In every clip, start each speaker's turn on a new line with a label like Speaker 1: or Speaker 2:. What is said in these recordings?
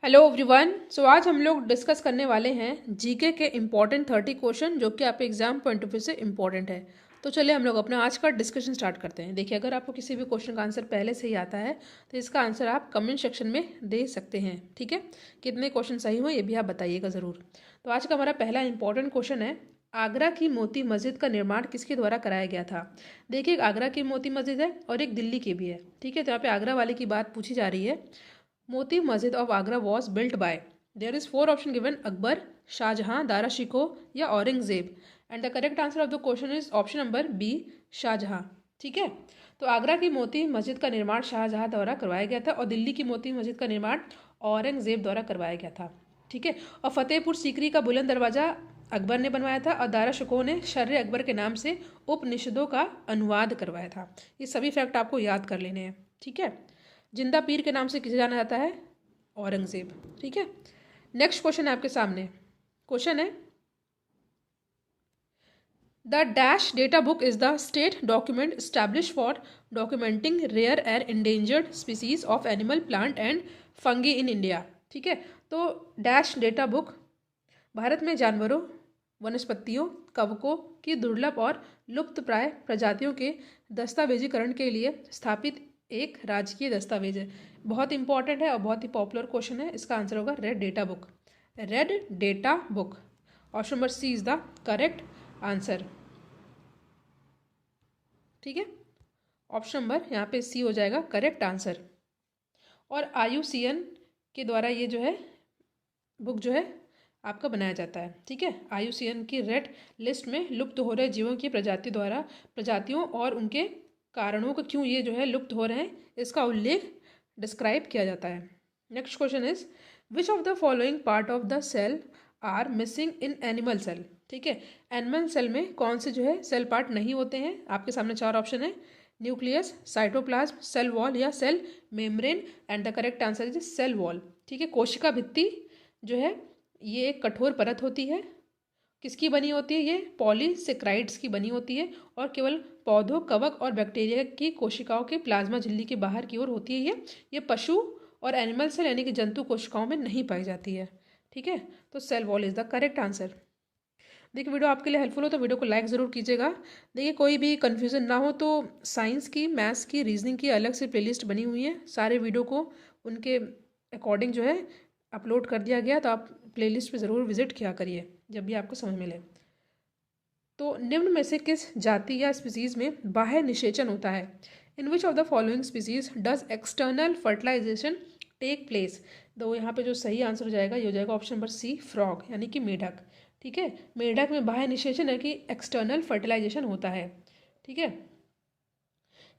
Speaker 1: Hello everyone. आज हम लोग डिस्कस करने वाले हैं जीके के इम्पॉर्टेंट 30 क्वेश्चन जो कि आपके एग्जाम पॉइंट ऑफ व्यू से इम्पॉर्टेंट है। तो चलिए हम लोग अपना आज का डिस्कशन स्टार्ट करते हैं। देखिए, अगर आपको किसी भी क्वेश्चन का आंसर पहले से ही आता है तो इसका आंसर आप कमेंट सेक्शन में दे सकते हैं। ठीक है, कितने क्वेश्चन सही हो ये भी आप बताइएगा ज़रूर। तो आज का हमारा पहला इंपॉर्टेंट क्वेश्चन है, आगरा की मोती मस्जिद का निर्माण किसके द्वारा कराया गया था। देखिए, एक आगरा की मोती मस्जिद है और एक दिल्ली की भी है। ठीक है, तो यहाँ पे आगरा वाले की बात पूछी जा रही है। Moti Masjid of Agra was built by, there is four option given, Akbar, Shahjahan, Dara Shikoh या Aurangzeb. And the correct answer of the question is option number B, Shahjahan. ठीक है, तो आगरा की मोती मस्जिद का निर्माण शाहजहां द्वारा करवाया गया था और दिल्ली की मोती मस्जिद का निर्माण औरंगजेब द्वारा करवाया गया था। ठीक है, और फतेहपुर सीकरी का बुलंद दरवाजा अकबर ने बनवाया था और दारा शिकोह ने शर्र अकबर के नाम से उपनिषदों का अनुवाद करवाया था। ये सभी फैक्ट आपको याद कर लेने हैं। ठीक है, जिंदा पीर के नाम से किसे जाना जाता है, औरंगजेब। ठीक है, नेक्स्ट क्वेश्चन है आपके सामने। क्वेश्चन है, the dash data book is the state document establish for documenting rare and endangered species of animal, plant and fungi in India. ठीक है, तो डैश डेटा बुक भारत में जानवरों, वनस्पतियों, कवकों की दुर्लभ और लुप्तप्राय प्रजातियों के दस्तावेजीकरण के लिए स्थापित एक राजकीय दस्तावेज है। बहुत इंपॉर्टेंट है और बहुत ही पॉपुलर क्वेश्चन है। इसका आंसर होगा red data book. Red data book, option number C is the correct answer. ठीक है, ऑप्शन नंबर यहाँ पे सी हो जाएगा करेक्ट आंसर। और IUCN के द्वारा ये जो है बुक जो है आपका बनाया जाता है। ठीक है, IUCN की रेड लिस्ट में लुप्त हो रहे जीवों की प्रजातियों और उनके कारणों को क्यों ये जो है लुप्त हो रहे हैं इसका उल्लेख डिस्क्राइब किया जाता है। Next question is, which of the following part of the cell are missing in animal cell. ठीक है, एनिमल सेल में कौन से जो है सेल पार्ट नहीं होते हैं। आपके सामने चार ऑप्शन है, न्यूक्लियस, साइटोप्लाज्म, सेल वॉल या cell membrane. And the correct answer is cell wall. ठीक है, कोशिका भित्ति जो है ये एक कठोर परत होती है। किसकी बनी होती है, ये पॉलीसेक्राइड्स की बनी होती है और केवल पौधों, कवक और बैक्टीरिया की कोशिकाओं के प्लाज्मा झिल्ली के बाहर की ओर होती है। ये पशु और एनिमल सेल यानी कि जंतु कोशिकाओं में नहीं पाई जाती है। ठीक है, तो cell wall is the correct answer. देखिए, वीडियो आपके लिए हेल्पफुल हो तो वीडियो को लाइक ज़रूर कीजिएगा। देखिए, कोई भी कन्फ्यूज़न ना हो तो साइंस की, मैथ्स की, रीजनिंग की अलग से प्लेलिस्ट बनी हुई है। सारे वीडियो को उनके अकॉर्डिंग जो है अपलोड कर दिया गया, तो आप प्लेलिस्ट पे ज़रूर विजिट किया करिए जब भी आपको समय मिले। तो निम्न में से किस जाति या स्पीसीज में बाह्य निषेचन होता है। In which of the following species does external fertilisation take place. तो यहाँ पे जो सही आंसर हो जाएगा ये हो जाएगा ऑप्शन नंबर सी, फ्रॉग यानी कि मेढक। ठीक है, मेढक में बाह्य निषेचन है कि एक्सटर्नल फर्टिलाइजेशन होता है। ठीक है,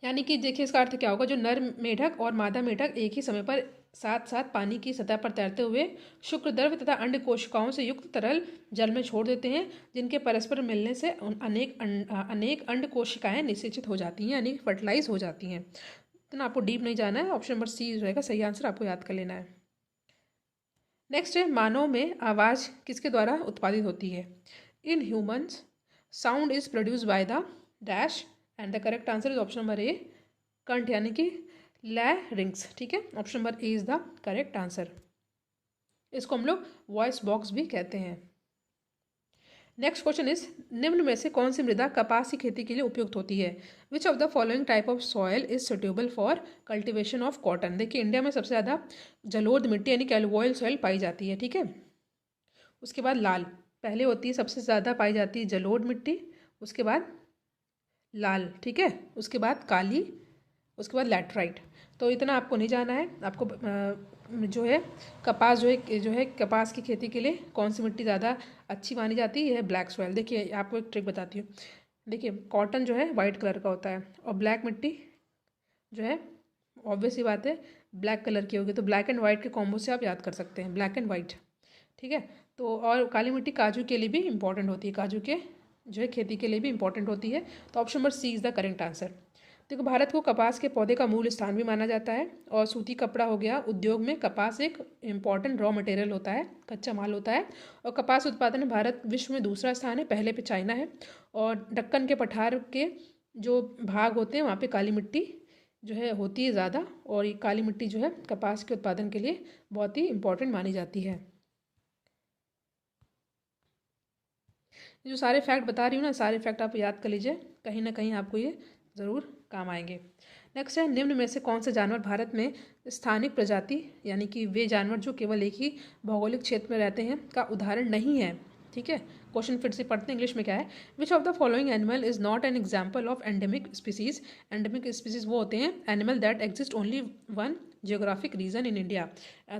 Speaker 1: यानी कि देखिए इसका अर्थ क्या होगा, जो नर मेढक और मादा मेढक एक ही समय पर साथ साथ पानी की सतह पर तैरते हुए शुक्र द्रव्य तथा अंड कोशिकाओं से युक्त तरल जल में छोड़ देते हैं, जिनके परस्पर मिलने से अनेक अंड कोशिकाएं निषेचित हो जाती हैं यानी फर्टिलाइज हो जाती हैं। इतना आपको डीप नहीं जाना है, ऑप्शन नंबर सी रहेगा सही आंसर, आपको याद कर लेना है। नेक्स्ट है, मानव में आवाज़ किसके द्वारा उत्पादित होती है। In humans sound is produce by the dash. And the correct answer is option number A, कंठ यानी कि लैरिंग्स। ठीक है, option number A is the correct answer. इसको हम लोग वॉइस बॉक्स भी कहते हैं। नेक्स्ट क्वेश्चन इज, निम्न में से कौन सी मृदा कपास की खेती के लिए उपयुक्त होती है। Which of the following type of soil is suitable for cultivation of cotton. देखिए, इंडिया में सबसे ज़्यादा जलोढ़ मिट्टी यानी कि एलुवियल सॉइल पाई जाती है। ठीक है, उसके बाद लाल पहले होती है, सबसे ज़्यादा पाई जाती है जलोढ़ मिट्टी, उसके बाद लाल। ठीक है, उसके बाद काली, उसके बाद लैटराइट। तो इतना आपको नहीं जाना है। आपको जो है कपास की खेती के लिए कौन सी मिट्टी ज़्यादा अच्छी मानी जाती है, यह ब्लैक सॉइल। देखिए, आपको एक ट्रिक बताती हूँ। देखिए, कॉटन जो है वाइट कलर का होता है और ब्लैक मिट्टी जो है ऑब्वियस ही बात है ब्लैक कलर की होगी, तो ब्लैक एंड वाइट के कॉम्बो से आप याद कर सकते हैं, ब्लैक एंड वाइट। ठीक है, तो और काली मिट्टी काजू के लिए भी इंपॉर्टेंट होती है, काजू के जो है खेती के लिए भी इंपॉर्टेंट होती है। तो option number C is the correct answer. देखो, भारत को कपास के पौधे का मूल स्थान भी माना जाता है और सूती कपड़ा हो गया, उद्योग में कपास एक इम्पॉर्टेंट रॉ मटेरियल होता है, कच्चा माल होता है। और कपास उत्पादन में भारत विश्व में दूसरा स्थान है, पहले पे चाइना है। और दक्कन के पठार के जो भाग होते हैं वहाँ पे काली मिट्टी जो है होती है ज़्यादा, और ये काली मिट्टी जो है कपास के उत्पादन के लिए बहुत ही इम्पोर्टेंट मानी जाती है। जो सारे फैक्ट बता रही हूँ ना, सारे फैक्ट आप याद कर लीजिए, कहीं ना कहीं आपको ये ज़रूर काम आएंगे। नेक्स्ट है, निम्न में से कौन सा जानवर भारत में स्थानिक प्रजाति यानी कि वे जानवर जो केवल एक ही भौगोलिक क्षेत्र में रहते हैं का उदाहरण नहीं है। ठीक है, क्वेश्चन फिर से पढ़ते हैं, इंग्लिश में क्या है। Which of the following animal is not an example of endemic species. Endemic species वो होते हैं animal that exist only one geographic region in India.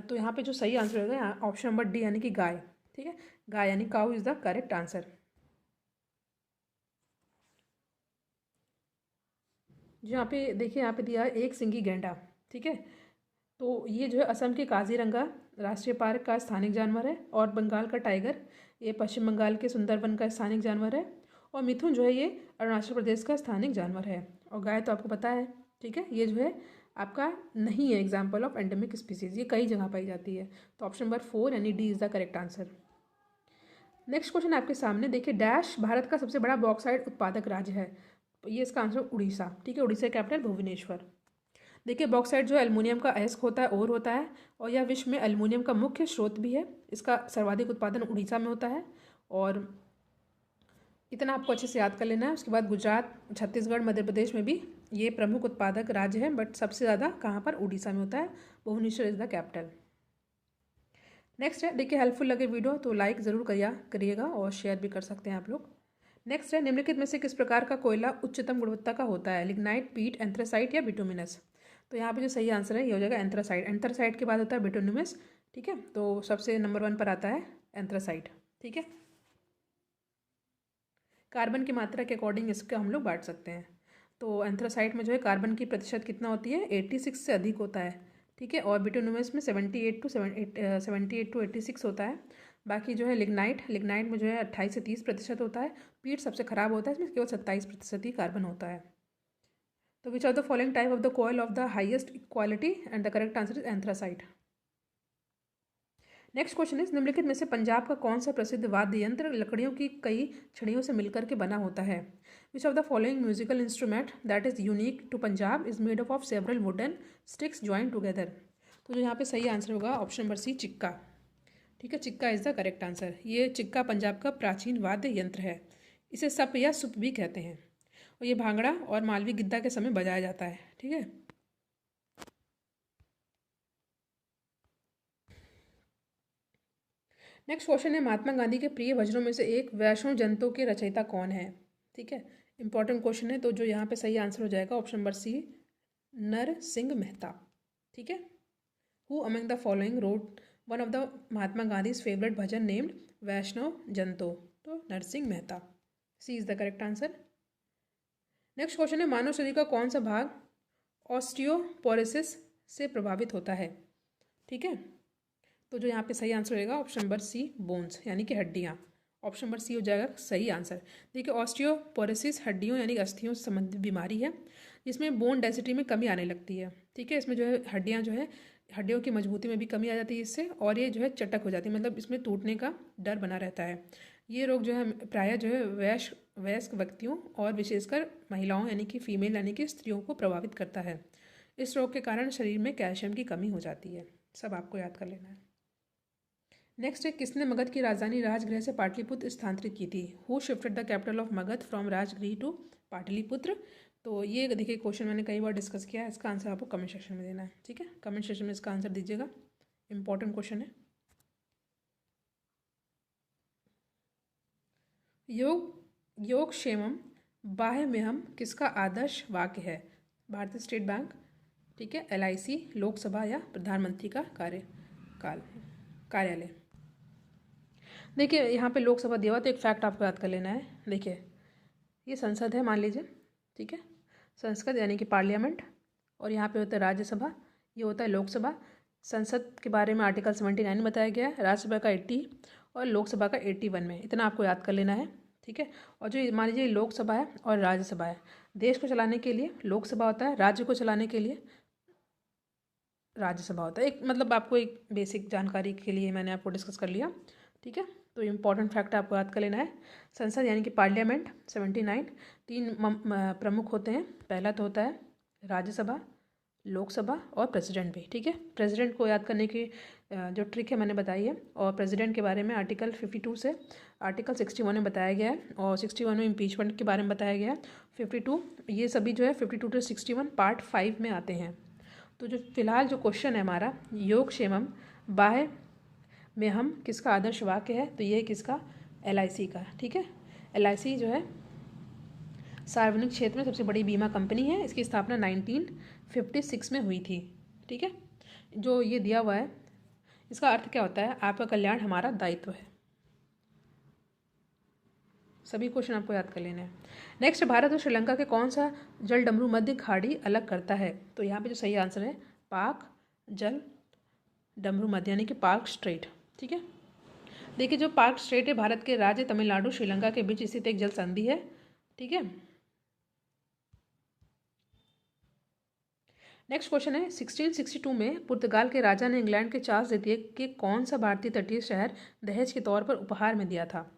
Speaker 1: तो यहाँ पे जो सही आंसर होगा ऑप्शन नंबर डी यानी कि गाय। ठीक है, गाय यानी cow is the correct answer. जो यहाँ पे देखिए, यहाँ पे दिया है एक सिंगी गैंडा। ठीक है, तो ये जो है असम के काजीरंगा राष्ट्रीय पार्क का स्थानिक जानवर है, और बंगाल का टाइगर ये पश्चिम बंगाल के सुंदरबन का स्थानिक जानवर है, और मिथुन जो है ये अरुणाचल प्रदेश का स्थानिक जानवर है, और गाय तो आपको पता है। ठीक है, ये जो है आपका नहीं है एग्जाम्पल ऑफ एंडेमिक स्पीसीज, ये कई जगह पाई जाती है। तो ऑप्शन नंबर 4 यानी D is the correct answer. Next question आपके सामने देखिए, डैश भारत का सबसे बड़ा बॉक्साइट उत्पादक राज्य है। तो ये इसका आंसर उड़ीसा। ठीक है, उड़ीसा कैपिटल भुवनेश्वर। देखिए, बॉक्साइट जो एल्युमिनियम का अयस्क होता है, और होता है, और यह विश्व में एल्युमिनियम का मुख्य स्रोत भी है। इसका सर्वाधिक उत्पादन उड़ीसा में होता है, और इतना आपको अच्छे से याद कर लेना है। उसके बाद गुजरात, छत्तीसगढ़, मध्य प्रदेश में भी ये प्रमुख उत्पादक राज्य हैं, बट सबसे ज़्यादा कहाँ पर, उड़ीसा में होता है। Bhubaneswar is the capital. Next है, देखिए हेल्पफुल लगे वीडियो तो लाइक ज़रूर करिएगा और शेयर भी कर सकते हैं आप लोग। नेक्स्ट है, निम्नलिखित में से किस प्रकार का कोयला उच्चतम गुणवत्ता का होता है। लिग्नाइट, पीट, एंथ्रासाइट या बिटुमिनस। तो यहाँ पे जो सही आंसर है ये हो जाएगा एंथ्रासाइट। एंथ्रासाइट के बाद होता है बिटुमिनस। ठीक है, तो सबसे नंबर 1 पर आता है एंथ्रासाइट। ठीक है, कार्बन की मात्रा के अकॉर्डिंग इसको हम लोग बांट सकते हैं। तो एंथ्रासाइट में जो है कार्बन की प्रतिशत कितना होती है, 86 से अधिक होता है। ठीक है, और बिटुमिनस में 78 टू 86 होता है। बाकी जो है लिग्नाइट में जो है 28 से 30% होता है। पीट सबसे खराब होता है, इसमें केवल 27% ही कार्बन होता है। तो which are the following type of the coal of the highest quality, and the correct answer is anthracite. Next question is, निम्नलिखित में से पंजाब का कौन सा प्रसिद्ध वाद्य यंत्र लकड़ियों की कई छड़ियों से मिलकर के बना होता है। Which of the following musical instrument that is unique to Punjab is made up of several wooden sticks join together. तो जो यहाँ पे सही आंसर होगा ऑप्शन नंबर सी, चिक्का। ठीक है, चिक्का इज द करेक्ट आंसर। ये चिक्का पंजाब का प्राचीन वाद्य यंत्र है। इसे सप या सुप भी कहते हैं, और ये भांगड़ा और मालवी गिद्दा के समय बजाया जाता है। ठीक है, नेक्स्ट क्वेश्चन है, महात्मा गांधी के प्रिय भजनों में से एक वैष्णव जनतों के रचयिता कौन है। ठीक है, इंपॉर्टेंट क्वेश्चन है, तो जो यहाँ पे सही आंसर हो जाएगा option number C, Narsinh Mehta. ठीक है, who among the following wrote one of the Mahatma Gandhi's favourite bhajan named Vaishnav Jana To. तो Narsinh Mehta, C is the correct answer. Next question है, मानव शरीर का कौन सा भाग ऑस्टियोपोरोसिस से प्रभावित होता है। ठीक है, तो जो यहाँ पे सही आंसर रहेगा ऑप्शन नंबर सी, बोन्स यानी कि हड्डियाँ। ऑप्शन नंबर सी हो जाएगा सही आंसर। देखिए, ऑस्टियोपोरोसिस हड्डियों यानी अस्थियों से संबंधित बीमारी है, जिसमें बोन डेंसिटी में कमी आने लगती है। ठीक है, इसमें जो है हड्डियाँ जो है, हड्डियों की मजबूती में भी कमी आ जाती है इससे, और ये जो है चटक हो जाती है, मतलब इसमें टूटने का डर बना रहता है। ये रोग जो है प्रायः जो है वयस्क व्यक्तियों और विशेषकर महिलाओं यानी कि फीमेल यानी कि स्त्रियों को प्रभावित करता है। इस रोग के कारण शरीर में कैल्शियम की कमी हो जाती है। सब आपको याद कर लेना है। नेक्स्ट है, किसने मगध की राजधानी राजगृह से पाटलिपुत्र स्थानांतरित की थी। Who shifted the capital of Magadh from Rajgriha to Pataliputra. तो ये देखिए क्वेश्चन मैंने कई बार डिस्कस किया है, इसका आंसर आपको कमेंट सेक्शन में देना है। ठीक है, कमेंट सेक्शन में इसका आंसर दीजिएगा, इंपॉर्टेंट क्वेश्चन है। योगक्षेमम बाह्यमेहम किसका आदर्श वाक्य है। भारतीय स्टेट बैंक, ठीक है, LIC, लोकसभा या प्रधानमंत्री का कार्यालय। देखिए, यहाँ पे लोकसभा दिया हुआ, तो एक फैक्ट आपको याद कर लेना है। देखिए, ये संसद है मान लीजिए। ठीक है, संसद यानी कि पार्लियामेंट, और यहाँ पे होता है राज्यसभा, ये होता है लोकसभा। संसद के बारे में आर्टिकल 79 में बताया गया है, राज्यसभा का 80 और लोकसभा का 81 में। इतना आपको याद कर लेना है। ठीक है, और जो मान लीजिए लोकसभा है और राज्यसभा है, देश को चलाने के लिए लोकसभा होता है, राज्य को चलाने के लिए राज्यसभा होता है। एक मतलब आपको एक बेसिक जानकारी के लिए मैंने आपको डिस्कस कर लिया। ठीक है, तो इम्पॉर्टेंट फैक्ट आपको याद कर लेना है। संसद यानी कि पार्लियामेंट 79, 3 प्रमुख होते हैं। पहला तो होता है राज्यसभा, लोकसभा और प्रेसिडेंट भी। ठीक है, प्रेसिडेंट को याद करने की जो ट्रिक है मैंने बताई है। और प्रेसिडेंट के बारे में आर्टिकल 52 से आर्टिकल 61 में बताया गया है, और 61 में इम्पीचमेंट के बारे में बताया गया है। 52 ये सभी जो है 52 to 61 पार्ट 5 में आते हैं। तो जो फिलहाल जो क्वेश्चन है हमारा, योगक्षेमम बाह्य में हम किसका आदर्श वाक्य है, तो ये किसका, LIC का। ठीक है, LIC जो है सार्वजनिक क्षेत्र में सबसे बड़ी बीमा कंपनी है। इसकी स्थापना 1956 में हुई थी। ठीक है, जो ये दिया हुआ है इसका अर्थ क्या होता है, आपका कल्याण हमारा दायित्व है। सभी क्वेश्चन आपको याद कर लेने हैं। नेक्स्ट, भारत और श्रीलंका के कौन सा जल डमरू मध्य खाड़ी अलग करता है, तो यहाँ पे जो सही आंसर है पाक जल डमरू मध्य, यानी कि पाक स्ट्रेट। ठीक है, देखिए जो पाक स्ट्रेट है भारत के राज्य तमिलनाडु श्रीलंका के बीच स्थित एक जल संधि है। ठीक है, नेक्स्ट क्वेश्चन है, 1662 में पुर्तगाल के राजा ने इंग्लैंड के चार्ल्स द्वितीय के कौन सा भारतीय तटीय शहर दहेज के तौर पर उपहार में दिया था।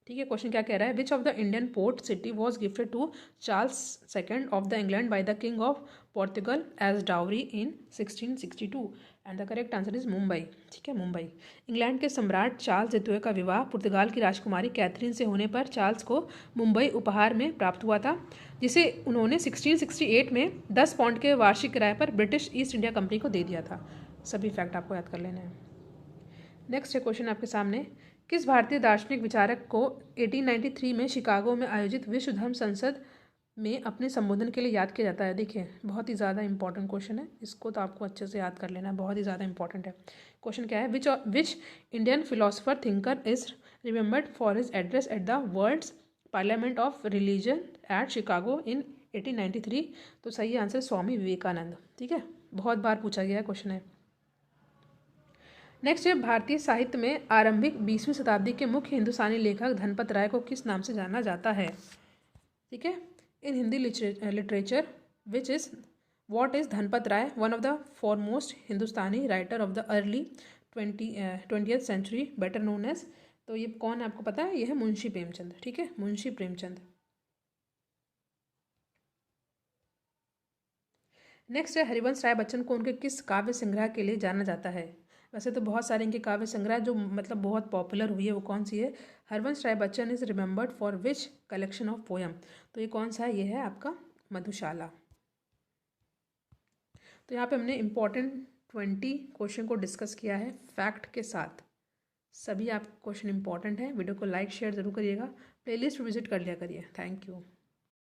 Speaker 1: ठीक है, क्वेश्चन क्या कह रहा है, which of the Indian port city was gifted to Charles second of the England by the king of Portugal as dowry in 1662, and the correct answer is Mumbai. ठीक है, मुंबई। इंग्लैंड के सम्राट चार्ल्स द्वितीय का विवाह पुर्तगाल की राजकुमारी कैथरीन से होने पर चार्ल्स को मुंबई उपहार में प्राप्त हुआ था, जिसे उन्होंने 1668 में 10 पाउंड के वार्षिक किराए पर ब्रिटिश ईस्ट इंडिया कंपनी को दे दिया था। सभी फैक्ट आपको याद कर लेना है। नेक्स्ट है क्वेश्चन आपके सामने, किस भारतीय दार्शनिक विचारक को 1893 में शिकागो में आयोजित विश्व धर्म संसद में अपने संबोधन के लिए याद किया जाता है। देखिए बहुत ही ज़्यादा इंपॉर्टेंट क्वेश्चन है, इसको तो आपको अच्छे से याद कर लेना है, बहुत ही ज़्यादा इंपॉर्टेंट है। क्वेश्चन क्या है, which Indian philosopher thinker is remembered for his address at the world's parliament of religion at Chicago in 1893, तो सही आंसर स्वामी विवेकानंद। ठीक है, बहुत बार पूछा गया क्वेश्चन है। नेक्स्ट है, भारतीय साहित्य में आरंभिक 20वीं शताब्दी के मुख्य हिंदुस्तानी लेखक धनपत राय को किस नाम से जाना जाता है। ठीक है, in Hindi literature which is what is Dhanpat Rai, one of the foremost Hindustani writer of the early 20th century, better known as, तो ये कौन है आपको पता है, ये है मुंशी प्रेमचंद। ठीक है, मुंशी प्रेमचंद। नेक्स्ट है, हरिवंश राय बच्चन को उनके किस काव्य संग्रह के लिए जाना जाता है। वैसे तो बहुत सारे इनके काव्य संग्रह जो मतलब बहुत पॉपुलर हुई है, वो कौन सी है, Harivansh Rai Bachchan is remembered for which collection of poem, तो ये कौन सा है, ये है आपका मधुशाला। तो यहाँ पे हमने इम्पॉर्टेंट 20 क्वेश्चन को डिस्कस किया है फैक्ट के साथ। सभी आप क्वेश्चन इंपॉर्टेंट है। वीडियो को लाइक शेयर जरूर करिएगा, प्लेलिस्ट विजिट कर लिया करिए। Thank you.